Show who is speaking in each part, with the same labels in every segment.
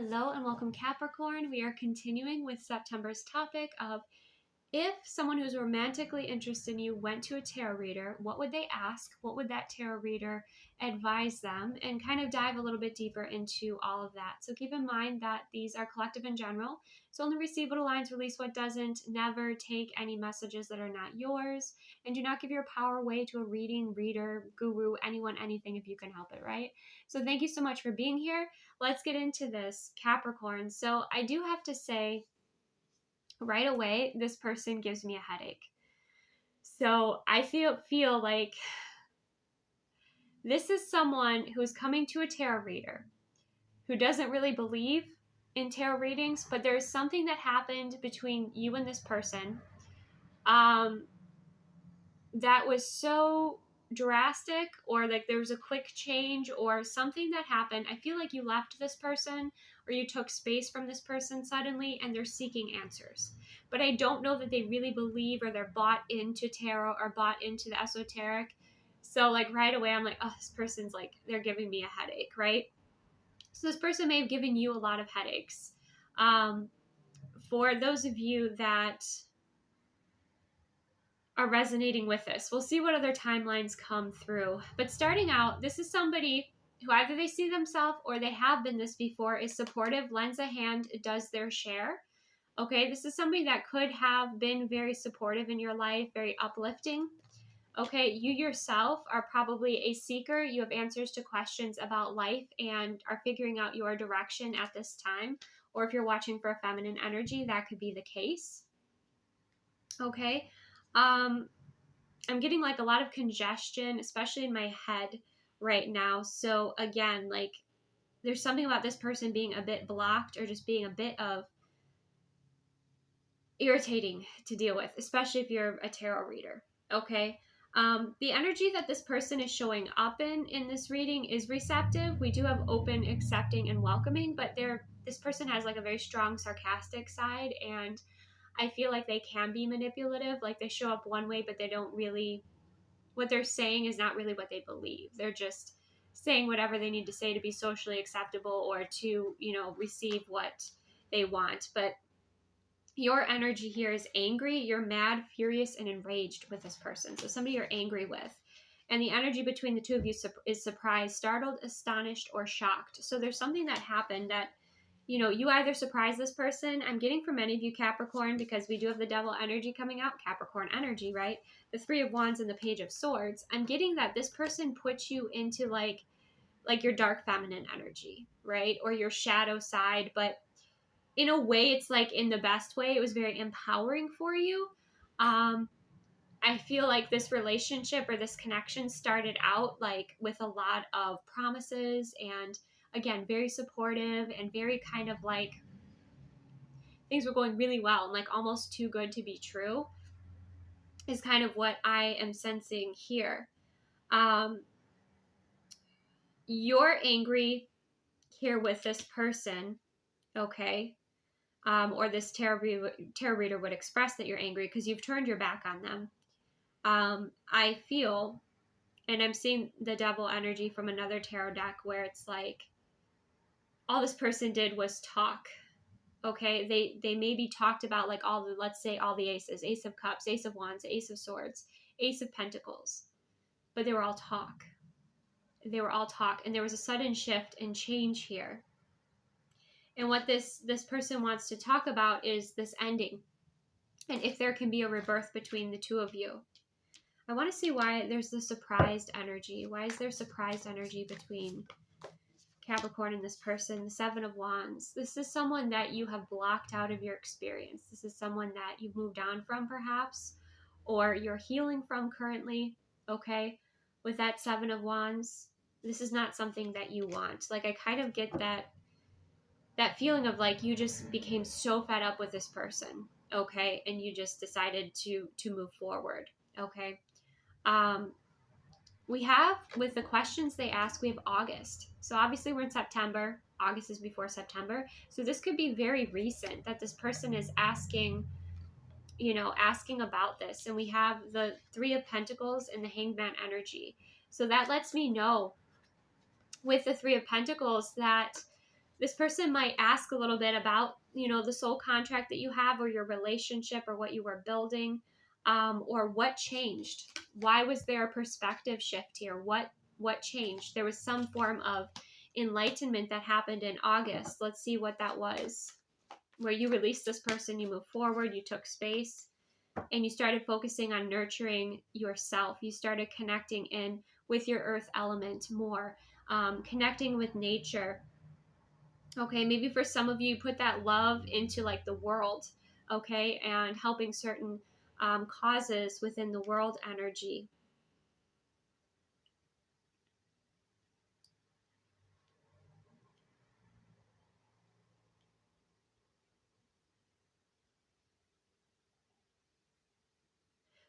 Speaker 1: Hello and welcome, Capricorn. We are continuing with September's topic of if someone who's romantically interested in you went to a tarot reader, what would they ask? What would that tarot reader advise them? And kind of dive a little bit deeper into all of that. So keep in mind that these are collective in general. So only receive what aligns, release what doesn't. Never take any messages that are not yours. And do not give your power away to a reading, reader, guru, anyone, anything if you can help it, right? So thank you so much for being here. Let's get into this, Capricorn. So I do have to say, right away, this person gives me a headache. So I feel like this is someone who's coming to a tarot reader who doesn't really believe in tarot readings, but there's something that happened between you and this person that was so drastic, or like there was a quick change or something that happened. I feel like you left this person or you took space from this person suddenly and they're seeking answers. But I don't know that they really believe or they're bought into tarot or bought into the esoteric. So like right away I'm like, oh, this person's like, they're giving me a headache, right? So this person may have given you a lot of headaches. For those of you that are resonating with this, we'll see what other timelines come through. But starting out, this is somebody who either they see themselves or they have been this before, is supportive, lends a hand, does their share. Okay, this is somebody that could have been very supportive in your life, very uplifting. Okay, you yourself are probably a seeker. You have answers to questions about life and are figuring out your direction at this time. Or if you're watching for a feminine energy, that could be the case. Okay. I'm getting like a lot of congestion, especially in my head right now. So again, like there's something about this person being a bit blocked or just being a bit of irritating to deal with, especially if you're a tarot reader. Okay. The energy that this person is showing up in this reading is receptive. We do have open, accepting, and welcoming, but this person has like a very strong sarcastic side, and I feel like they can be manipulative. Like they show up one way, but they don't really, what they're saying is not really what they believe. They're just saying whatever they need to say to be socially acceptable or to, receive what they want. But your energy here is angry. You're mad, furious, and enraged with this person. So somebody you're angry with. And the energy between the two of you is surprised, startled, astonished, or shocked. So there's something that happened that, you either surprise this person. I'm getting for many of you Capricorn, because we do have the devil energy coming out, Capricorn energy, right? The Three of Wands and the Page of Swords. I'm getting that this person puts you into like your dark feminine energy, right? Or your shadow side, but in a way, it's like in the best way. It was very empowering for you. I feel like this relationship or this connection started out like with a lot of promises and, again, very supportive and very kind of like things were going really well and like almost too good to be true is kind of what I am sensing here. You're angry here with this person, okay? Or this tarot reader would express that you're angry because you've turned your back on them. I feel, and I'm seeing the devil energy from another tarot deck where it's like all this person did was talk. Okay, they maybe talked about like let's say all the aces, Ace of Cups, Ace of Wands, Ace of Swords, Ace of Pentacles, but they were all talk. They were all talk, and there was a sudden shift and change here. And what this person wants to talk about is this ending, and if there can be a rebirth between the two of you. I want to see why there's the surprised energy. Why is there surprised energy between Capricorn and this person? The Seven of Wands. This is someone that you have blocked out of your experience. This is someone that you've moved on from perhaps, or you're healing from currently, okay? With that Seven of Wands, this is not something that you want. Like I kind of get that feeling of like you just became so fed up with this person, okay? And you just decided to move forward, okay? We have, with the questions they ask, we have August. So obviously we're in September. August is before September. So this could be very recent that this person is asking about this. And we have the Three of Pentacles and the Hangman energy. So that lets me know with the Three of Pentacles that This person might ask a little bit about, the soul contract that you have, or your relationship, or what you were building, or what changed. Why was there a perspective shift here? What changed? There was some form of enlightenment that happened in August. Let's see what that was. Where you released this person, you moved forward, you took space, and you started focusing on nurturing yourself. You started connecting in with your earth element more, connecting with nature. Okay, maybe for some of you, put that love into like the world, okay, and helping certain causes within the world energy.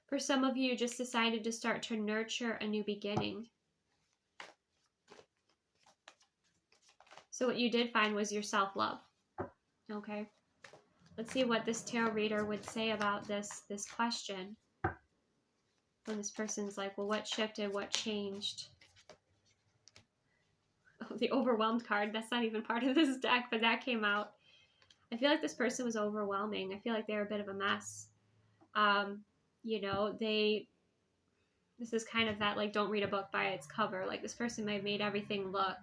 Speaker 1: For some of you, just decided to start to nurture a new beginning. So what you did find was your self-love. Okay. Let's see what this tarot reader would say about this question. When this person's like, well, what shifted? What changed? Oh, the overwhelmed card. That's not even part of this deck, but that came out. I feel like this person was overwhelming. I feel like they're a bit of a mess. This is kind of that, like, don't read a book by its cover. Like, this person might have made everything look,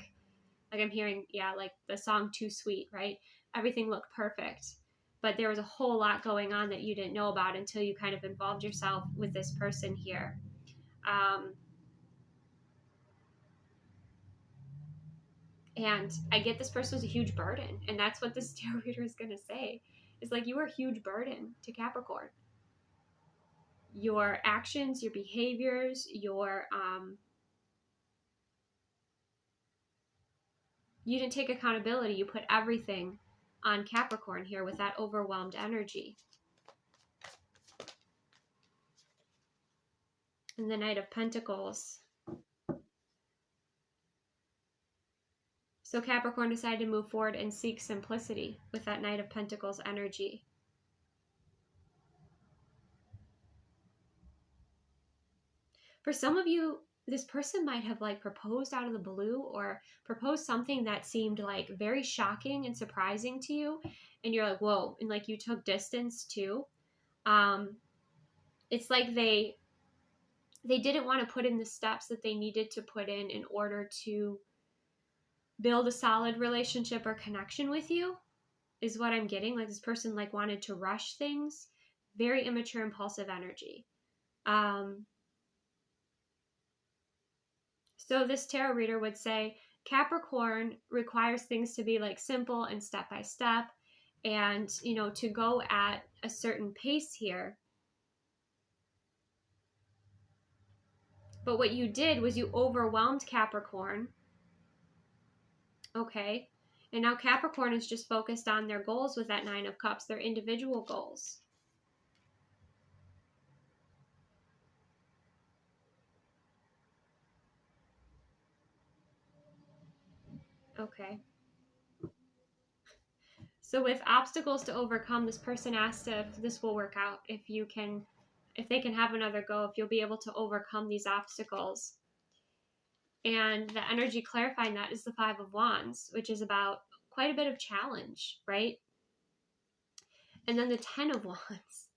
Speaker 1: like I'm hearing, like the song Too Sweet, right? Everything looked perfect. But there was a whole lot going on that you didn't know about until you kind of involved yourself with this person here. And I get this person was a huge burden. And that's what this tarot reader is going to say. It's like, you are a huge burden to Capricorn. Your actions, your behaviors, you didn't take accountability. You put everything on Capricorn here with that overwhelmed energy. And the Knight of Pentacles. So Capricorn decided to move forward and seek simplicity with that Knight of Pentacles energy. For some of you, this person might have like proposed out of the blue, or proposed something that seemed like very shocking and surprising to you. And you're like, whoa. And like you took distance too. It's like they didn't want to put in the steps that they needed to put in order to build a solid relationship or connection with you, is what I'm getting. Like this person like wanted to rush things. Very immature, impulsive energy. So this tarot reader would say Capricorn requires things to be like simple and step by step, and to go at a certain pace here. But what you did was you overwhelmed Capricorn. Okay. And now Capricorn is just focused on their goals with that Nine of Cups, their individual goals. Okay. So with obstacles to overcome, this person asked if this will work out, if they can have another go, if you'll be able to overcome these obstacles. And the energy clarifying that is the Five of Wands, which is about quite a bit of challenge, right? And then the Ten of Wands.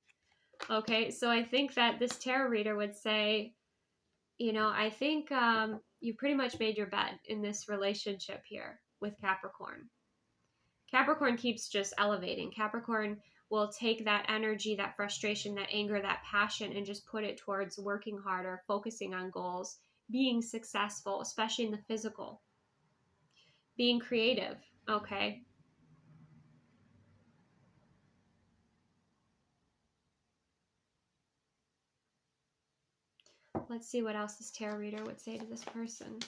Speaker 1: Okay, so I think that this tarot reader would say, I think you pretty much made your bed in this relationship here with Capricorn. Capricorn keeps just elevating. Capricorn will take that energy, that frustration, that anger, that passion, and just put it towards working harder, focusing on goals, being successful, especially in the physical, being creative. Okay. Let's see what else this tarot reader would say to this person.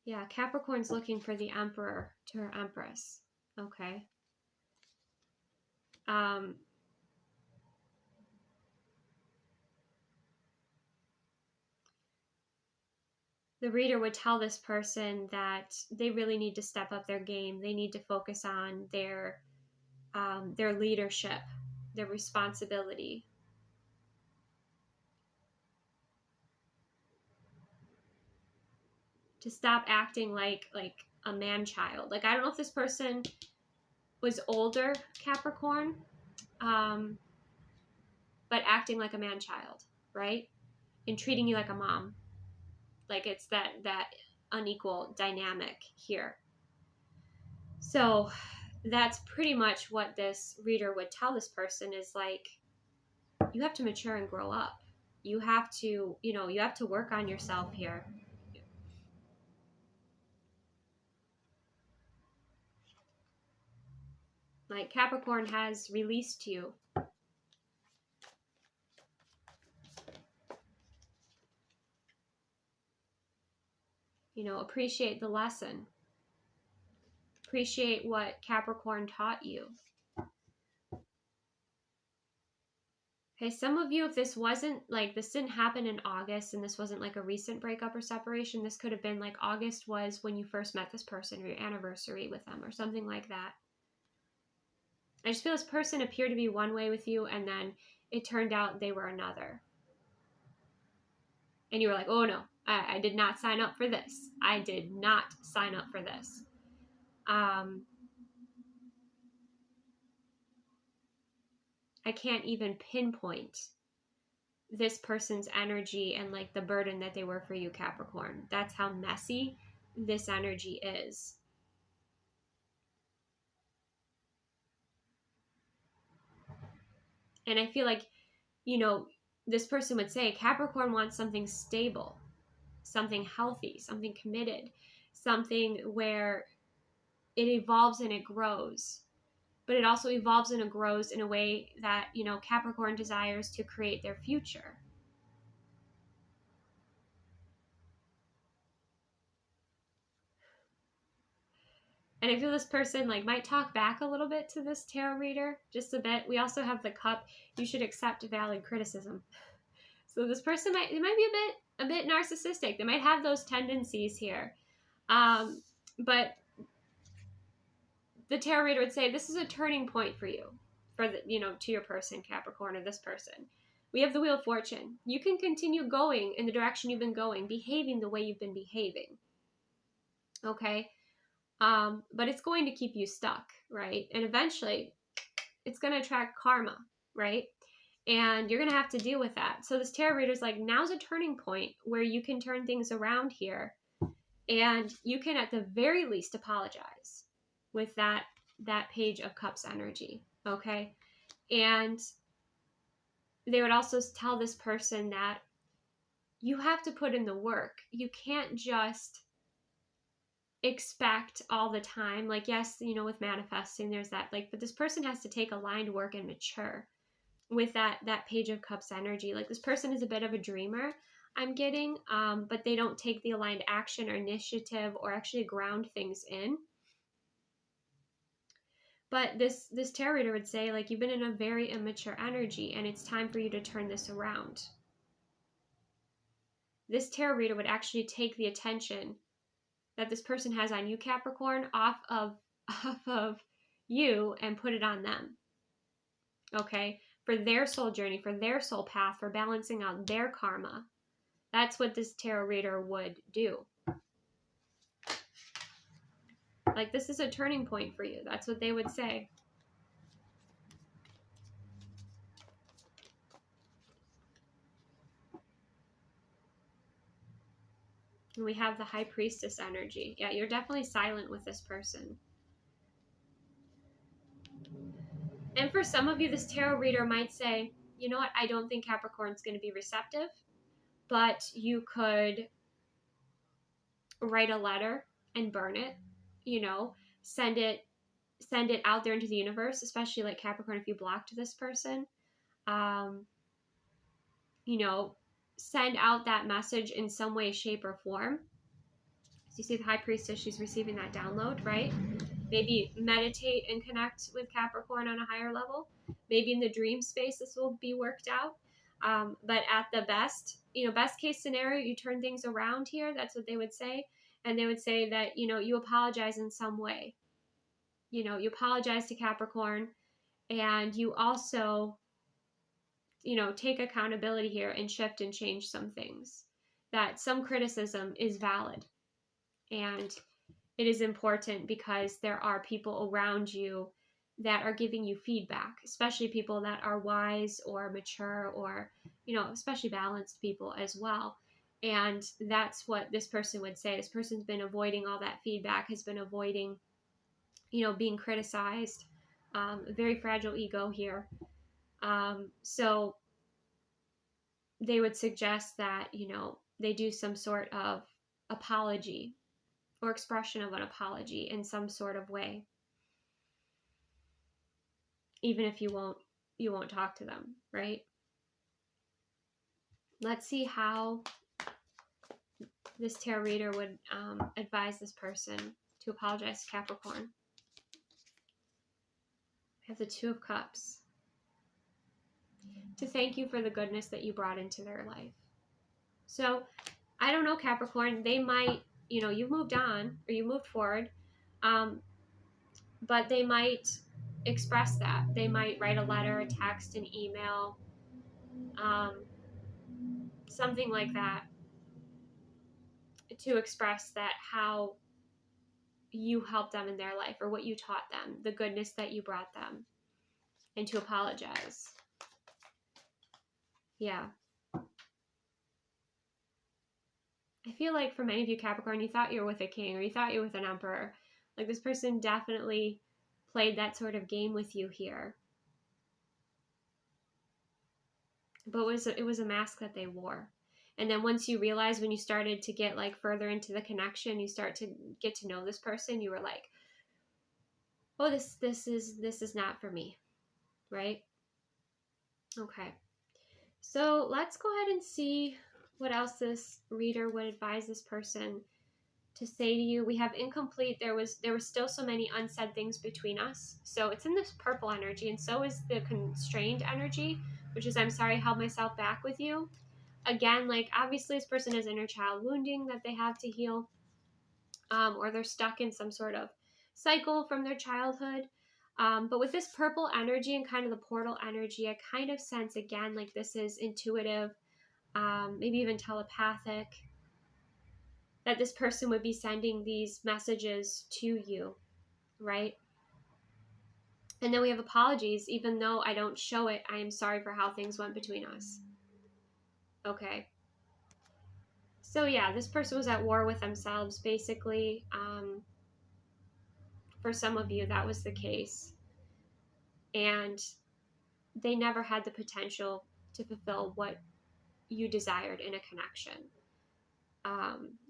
Speaker 1: Yeah, Capricorn's looking for the Emperor to her Empress. Okay. The reader would tell this person that they really need to step up their game. They need to focus on their leadership, their responsibility. to stop acting like a man-child. Like, I don't know if this person was older, Capricorn, but acting like a man-child, right? And treating you like a mom. Like, it's that unequal dynamic here. So that's pretty much what this reader would tell this person, is like, you have to mature and grow up. You have to, you have to work on yourself here. Like, Capricorn has released you. Appreciate the lesson. Appreciate what Capricorn taught you. Okay, some of you, if this wasn't like, this didn't happen in August and this wasn't like a recent breakup or separation, this could have been like August was when you first met this person, or your anniversary with them, or something like that. I just feel this person appeared to be one way with you, and then it turned out they were another. And you were like, oh no, I did not sign up for this. I did not sign up for this. I can't even pinpoint this person's energy and like the burden that they were for you, Capricorn. That's how messy this energy is. And I feel like, this person would say Capricorn wants something stable, something healthy, something committed, something where it evolves and it grows. But it also evolves and it grows in a way that, Capricorn desires to create their future. And I feel this person like might talk back a little bit to this tarot reader, just a bit. We also have the Cup. You should accept valid criticism. So this person might be a bit narcissistic. They might have those tendencies here. But the tarot reader would say this is a turning point for you, for the, to your person, Capricorn, or this person. We have the Wheel of Fortune. You can continue going in the direction you've been going, behaving the way you've been behaving. Okay? But it's going to keep you stuck, right? And eventually, it's going to attract karma, right? And you're going to have to deal with that. So this tarot reader's like, now's a turning point where you can turn things around here. And you can, at the very least, apologize with that Page of Cups energy, okay? And they would also tell this person that you have to put in the work. You can't just expect all the time. Like, yes, with manifesting, there's that, like, but this person has to take aligned work and mature with that Page of Cups energy. Like, this person is a bit of a dreamer, I'm getting, but they don't take the aligned action or initiative or actually ground things in. But this tarot reader would say, like, you've been in a very immature energy and it's time for you to turn this around. This tarot reader would actually take the attention that this person has on you, Capricorn, off of you and put it on them. Okay? For their soul journey, for their soul path, for balancing out their karma. That's what this tarot reader would do. Like, this is a turning point for you. That's what they would say. And we have the High Priestess energy. Yeah, you're definitely silent with this person. And for some of you, this tarot reader might say, you know what, I don't think Capricorn's going to be receptive, but you could write a letter and burn it, send it out there into the universe, especially like Capricorn, if you blocked this person, send out that message in some way, shape, or form. So you see the High Priestess, she's receiving that download, right? Maybe meditate and connect with Capricorn on a higher level. Maybe in the dream space, this will be worked out. But at the best case scenario, you turn things around here. That's what they would say. And they would say that, you apologize in some way. You apologize to Capricorn, and you also, take accountability here and shift and change some things. That some criticism is valid. And it is important because there are people around you that are giving you feedback, especially people that are wise or mature or, especially balanced people as well. And that's what this person would say. This person's been avoiding all that feedback, has been avoiding, being criticized. A very fragile ego here. So they would suggest that, they do some sort of apology or expression of an apology in some sort of way, even if you won't talk to them, right? Let's see how this tarot reader would advise this person to apologize to Capricorn. I have the Two of Cups. To thank you for the goodness that you brought into their life. So, I don't know, Capricorn, they might, you've moved on or you moved forward, but they might express that. They might write a letter, a text, an email, something like that, to express that how you helped them in their life or what you taught them, the goodness that you brought them, and to apologize. Yeah. I feel like for many of you, Capricorn, you thought you were with a king or you thought you were with an emperor. Like, this person definitely played that sort of game with you here. But it was a mask that they wore. And then once you realize, when you started to get like further into the connection, you start to get to know this person, you were like, oh, this is not for me, right? Okay. So let's go ahead and see what else this reader would advise this person to say to you. We have incomplete. There was still so many unsaid things between us. So it's in this purple energy, and so is the constrained energy, which is, I'm sorry I held myself back with you. Again, like, obviously this person has inner child wounding that they have to heal, or they're stuck in some sort of cycle from their childhood. But with this purple energy and kind of the portal energy, I kind of sense, again, like this is intuitive, maybe even telepathic, that this person would be sending these messages to you, right? And then we have apologies. Even though I don't show it, I am sorry for how things went between us. Okay. So yeah, this person was at war with themselves, basically. For some of you, that was the case. And they never had the potential to fulfill what you desired in a connection.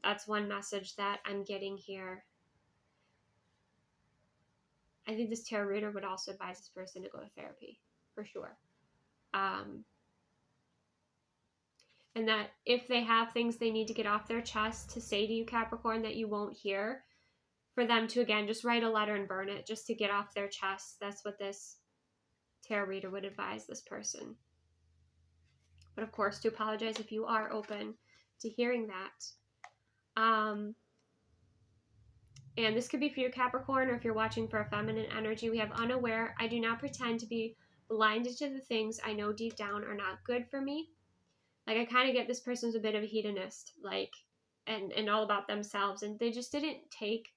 Speaker 1: That's one message that I'm getting here. I think this tarot reader would also advise this person to go to therapy, for sure. And that if they have things they need to get off their chest to say to you, Capricorn, that you won't hear, for them to, again, just write a letter and burn it just to get off their chest. That's what this tarot reader would advise this person. But of course, to apologize if you are open to hearing that. And this could be for you, Capricorn, or if you're watching for a feminine energy. We have unaware. I do not pretend to be blinded to the things I know deep down are not good for me. Like, I kind of get this person's a bit of a hedonist, like, and all about themselves. And they just didn't take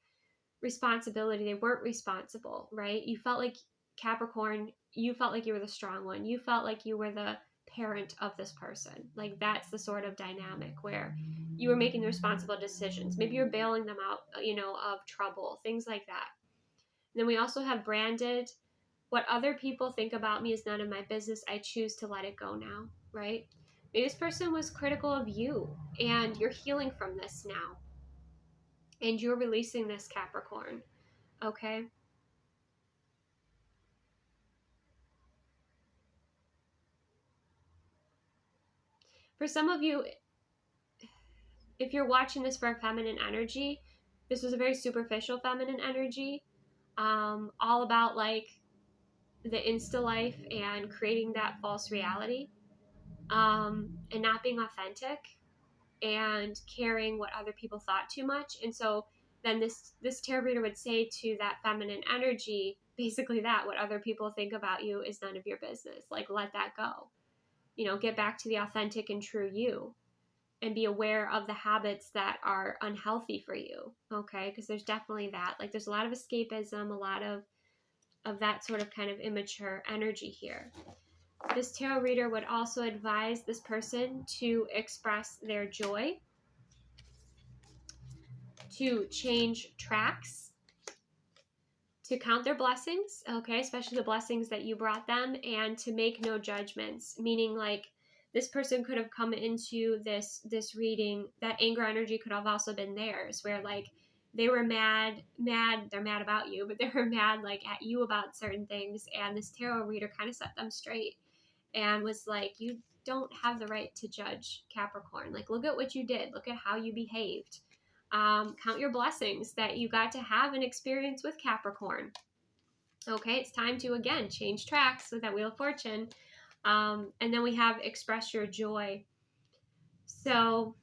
Speaker 1: responsibility. They weren't responsible, right? You felt like, Capricorn, you felt like you were the strong one. You felt like you were the parent of this person. Like, that's the sort of dynamic where you were making the responsible decisions. Maybe you're bailing them out, of trouble, things like that. And then we also have branded. What other people think about me is none of my business. I choose to let it go now, right? Maybe this person was critical of you, and you're healing from this now. And you're releasing this, Capricorn, okay? For some of you, if you're watching this for a feminine energy, this was a very superficial feminine energy, all about like the Insta life and creating that false reality, and not being authentic and caring what other people thought too much. And so then this tarot reader would say to that feminine energy, basically, that what other people think about you is none of your business. Like, let that go. Get back to the authentic and true you. and be aware of the habits that are unhealthy for you, okay? Because there's definitely that. Like, there's a lot of escapism, a lot of that sort of kind of immature energy here. This tarot reader would also advise this person to express their joy, to change tracks, to count their blessings, okay, especially the blessings that you brought them, and to make no judgments, meaning like this person could have come into this reading, that anger energy could have also been theirs, where like they were mad, they're mad about you, but they were mad like at you about certain things, and this tarot reader kind of set them straight and was like, you don't have the right to judge, Capricorn. Like, look at what you did. Look at how you behaved. Count your blessings that you got to have an experience with Capricorn. Okay, it's time to, again, change tracks with that Wheel of Fortune. And then we have express your joy. So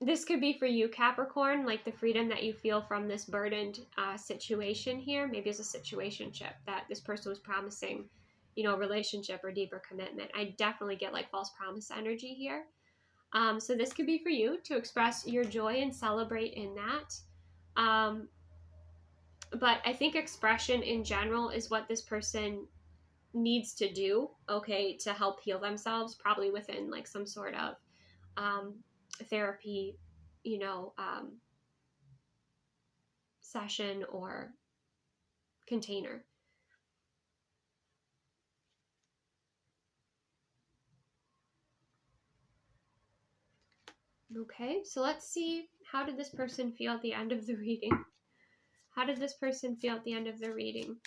Speaker 1: this could be for you, Capricorn, like the freedom that you feel from this burdened situation here. Maybe it's a situationship that this person was promising, you know, a relationship or deeper commitment. I definitely get like false promise energy here. So this could be for you to express your joy and celebrate in that. But I think expression in general is what this person needs to do, okay, to help heal themselves, probably within like some sort of therapy, you know, session or container. Okay, so let's see, how did this person feel at the end of the reading? How did this person feel at the end of the reading?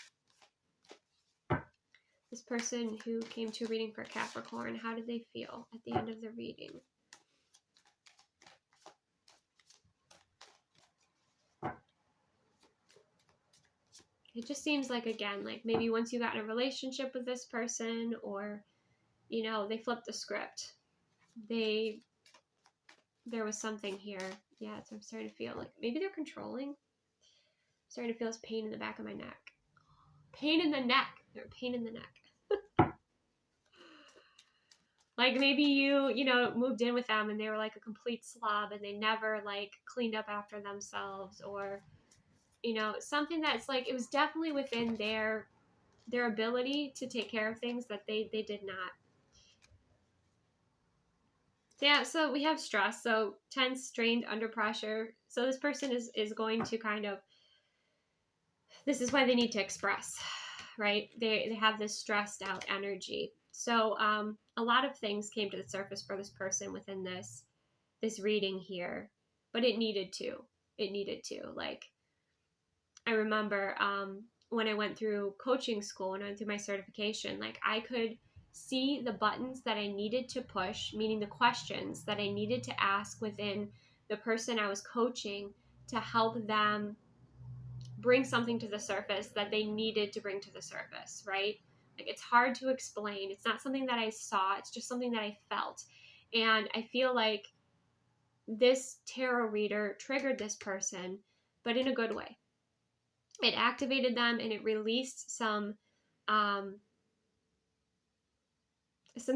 Speaker 1: This person who came to a reading for Capricorn, how did they feel at the end of the reading? It just seems like, again, like maybe once you got in a relationship with this person, or, you know, they flipped the script. There was something here. Yeah, so I'm starting to feel like maybe they're controlling. I'm starting to feel this pain in the back of my neck. Pain in the neck. There's pain in the neck. Like maybe you know, moved in with them and they were like a complete slob and they never like cleaned up after themselves, or, you know, something that's like, it was definitely within their ability to take care of things that they did not. So yeah, so we have stress, so tense, strained, under pressure. So this person is going to kind of, this is why they need to express, right? They have this stressed out energy. So a lot of things came to the surface for this person within this reading here, but it needed to. Like, I remember when I went through coaching school and I went through my certification, like I could see the buttons that I needed to push, meaning the questions that I needed to ask within the person I was coaching to help them bring something to the surface that they needed to bring to the surface, right? Like, it's hard to explain. It's not something that I saw. It's just something that I felt. And I feel like this tarot reader triggered this person, but in a good way. It activated them and it released some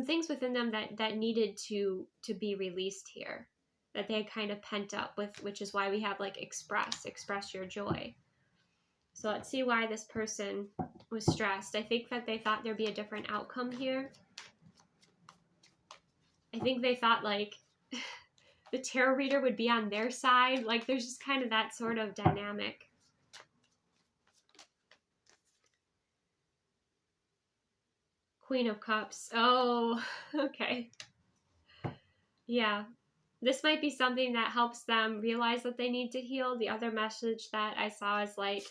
Speaker 1: things within them that needed to be released here, that they had kind of pent up with, which is why we have like express your joy. So let's see why this person was stressed. I think that they thought there'd be a different outcome here. I think they thought like the tarot reader would be on their side. Like, there's just kind of that sort of dynamic. Queen of Cups. Oh, okay. Yeah. This might be something that helps them realize that they need to heal. The other message that I saw is like,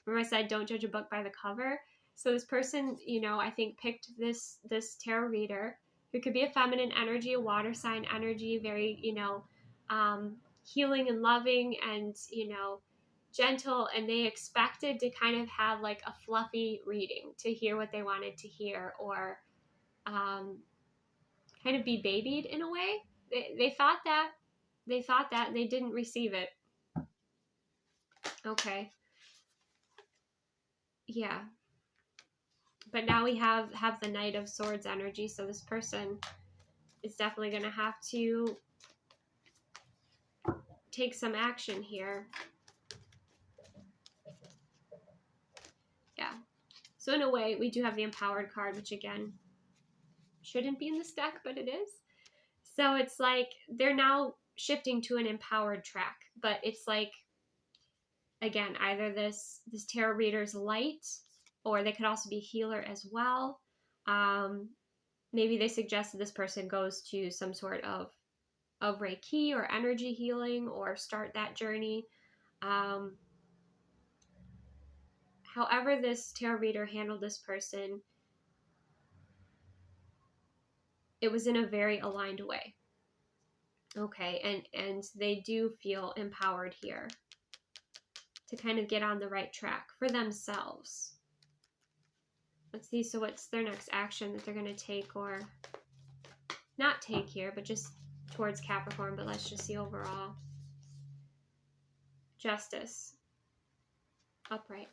Speaker 1: remember I said, don't judge a book by the cover. So this person, you know, I think picked this tarot reader who could be a feminine energy, a water sign energy, very, you know, healing and loving and, you know, gentle. And they expected to kind of have like a fluffy reading, to hear what they wanted to hear, or kind of be babied in a way. They thought that. They thought that, and they didn't receive it. Okay. Yeah. But now we have the Knight of Swords energy. So this person is definitely going to have to take some action here. Yeah. So in a way, we do have the Empowered card, which again, shouldn't be in this deck, but it is. So it's like they're now shifting to an empowered track, but it's like, again, either this tarot reader's light, or they could also be healer as well. Maybe they suggested this person goes to some sort of Reiki or energy healing, or start that journey. However this tarot reader handled this person, it was in a very aligned way. Okay, and they do feel empowered here to kind of get on the right track for themselves. Let's see, so what's their next action that they're going to take, or not take here, but just towards Capricorn, but let's just see overall. Justice. Upright.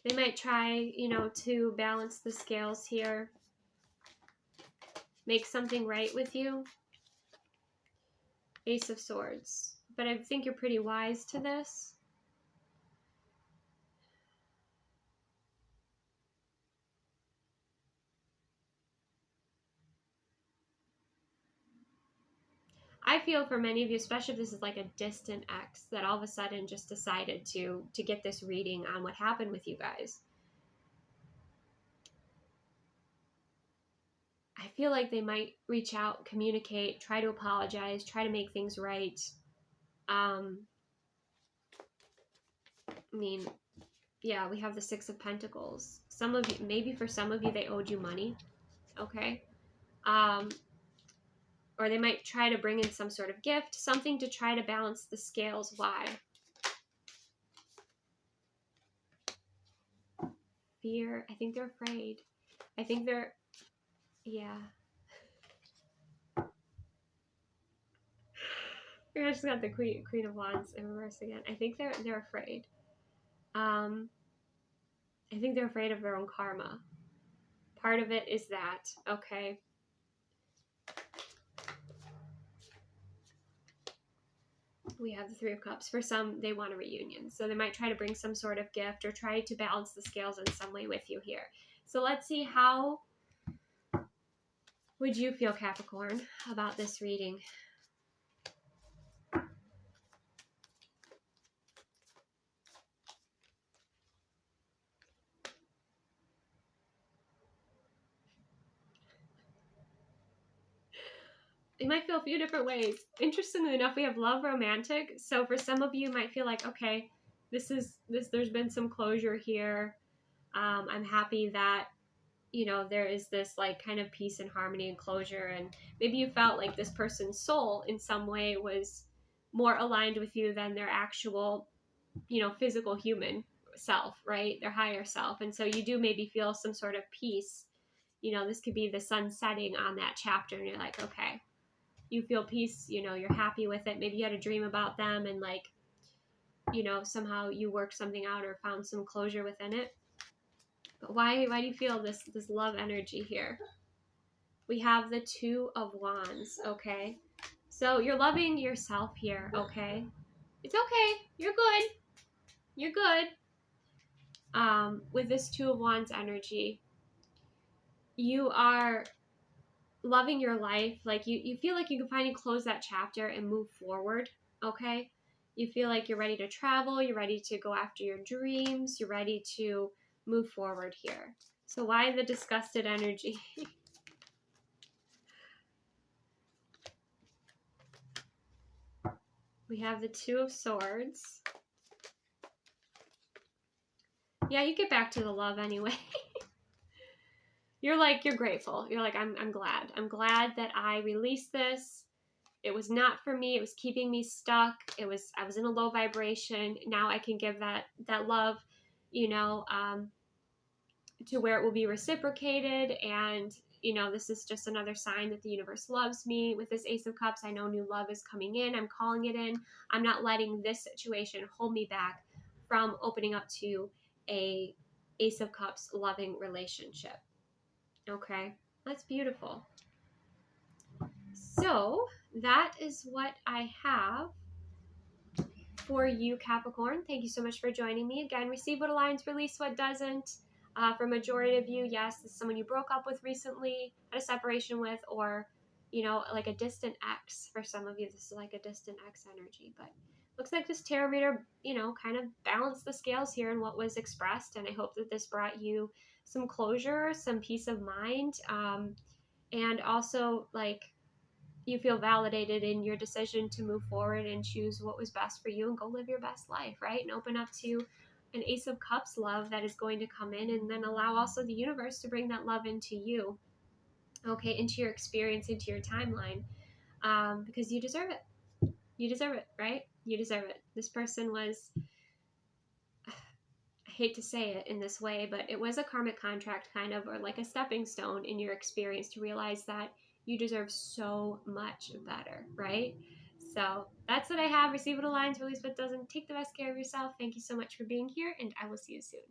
Speaker 1: They might try, to balance the scales here. Make something right with you. Ace of Swords. But I think you're pretty wise to this. I feel for many of you, especially if this is like a distant ex, that all of a sudden just decided to get this reading on what happened with you guys. I feel like they might reach out, communicate, try to apologize, try to make things right. I mean, yeah, we have the Six of Pentacles. Some of you, maybe for some of you, they owed you money, okay? Or they might try to bring in some sort of gift, something to try to balance the scales. Why? Fear. I think they're afraid. I think they're, yeah. I just got the Queen of Wands in reverse again. I think they're afraid. I think they're afraid of their own karma. Part of it is that, okay? We have the Three of Cups. For some, they want a reunion. So they might try to bring some sort of gift or try to balance the scales in some way with you here. So let's see, how would you feel, Capricorn, about this reading? You might feel a few different ways. Interestingly enough, we have love, romantic. So for some of you, might feel like, okay, there's been some closure here. I'm happy that, there is this like kind of peace and harmony and closure. And maybe you felt like this person's soul in some way was more aligned with you than their actual, physical human self, right? Their higher self. And so you do maybe feel some sort of peace. This could be the sun setting on that chapter, and you're like, okay, you feel peace, you're happy with it. Maybe you had a dream about them and like, somehow you worked something out or found some closure within it. But why do you feel this love energy here? We have the Two of Wands, okay? So you're loving yourself here, okay? It's okay. You're good. You're good. With this Two of Wands energy, you are loving your life. Like you feel like you can finally close that chapter and move forward, okay? You feel like you're ready to travel, you're ready to go after your dreams, you're ready to move forward here. So why the disgusted energy? We have the Two of Swords. Yeah, you get back to the love anyway. You're grateful. You're like, I'm glad. I'm glad that I released this. It was not for me. It was keeping me stuck. I was in a low vibration. Now I can give that love, to where it will be reciprocated. And, this is just another sign that the universe loves me. With this Ace of Cups, I know new love is coming in. I'm calling it in. I'm not letting this situation hold me back from opening up to a Ace of Cups loving relationship. Okay, that's beautiful. So that is what I have for you, Capricorn. Thank you so much for joining me. Again, receive what aligns, release what doesn't. For majority of you, yes, this is someone you broke up with recently, had a separation with, or, you know, like a distant ex. For some of you, this is like a distant ex energy. But looks like this tarot reader, you know, kind of balanced the scales here in what was expressed. And I hope that this brought you some closure, some peace of mind, and also, like, you feel validated in your decision to move forward and choose what was best for you and go live your best life, right? And open up to an Ace of Cups love that is going to come in, and then allow also the universe to bring that love into you, okay, into your experience, into your timeline, because you deserve it. You deserve it, right? You deserve it. This person was, I hate to say it in this way, but it was a karmic contract kind of, or like a stepping stone in your experience to realize that you deserve so much better, right? So that's what I have. Receive what aligns, release what doesn't. Take the best care of yourself. Thank you so much for being here, and I will see you soon.